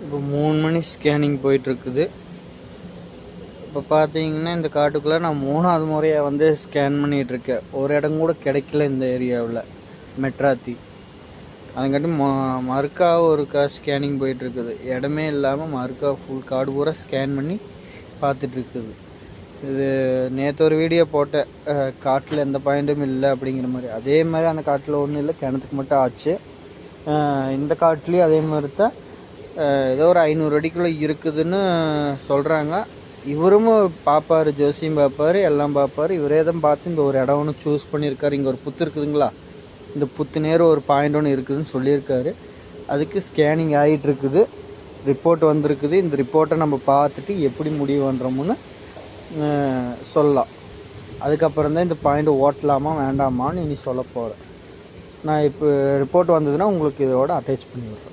இப்போ 3 மணி ஸ்கேனிங் போயிட்டுருக்குது. இப்போ பார்த்தீங்கன்னா இந்த காட்டுக்குள்ளே நான் 3வது முறையாக வந்து ஸ்கேன் பண்ணிகிட்ருக்கேன். ஒரு இடம் கூட கிடைக்கல இந்த ஏரியாவில் மெட்ராத்தி. அதுங்காட்டி மறுக்கா ஒருக்கா ஸ்கேனிங் போயிட்டுருக்குது. இடமே இல்லாமல் மறுக்கா ஃபுல் காடு பூரா ஸ்கேன் பண்ணி பார்த்துட்ருக்குது. இது நேற்று ஒரு வீடியோ போட்டேன், காட்டில் எந்த பாயிண்ட்டும் இல்லை அப்படிங்கிற மாதிரி. அதே மாதிரி அந்த காட்டில் ஒன்றும் இல்லை, கிணத்துக்கு மட்டும் ஆச்சு. இந்த காட்டுலேயும் அதே மாதிரி தான் ஏதோ ஒரு 500 அடிக்குள்ளே இருக்குதுன்னு சொல்கிறாங்க. இவரும் பார்ப்பார், ஜோசியம் பார்ப்பார், எல்லாம் பார்ப்பார். இவரே தான் பார்த்து இந்த ஒரு இடம் ஒன்று சூஸ் பண்ணியிருக்காரு. இங்கே ஒரு புத்து இருக்குதுங்களா, இந்த புத்து நேரம் ஒரு பாயிண்ட் ஒன்று இருக்குதுன்னு சொல்லியிருக்காரு. அதுக்கு ஸ்கேனிங் ஆகிட்டுருக்குது, ரிப்போர்ட் வந்திருக்குது. இந்த ரிப்போர்ட்டை நம்ம பார்த்துட்டு எப்படி முடிவு பண்ணுறோம்னு சொல்லலாம். அதுக்கப்புறம் தான் இந்த பாயிண்ட் ஓட்டலாமா வேண்டாமான்னு இனி சொல்ல போகிறேன். நான் இப்போ ரிப்போர்ட் வந்ததுன்னா உங்களுக்கு இதோட அட்டாச் பண்ணி விட்றேன்.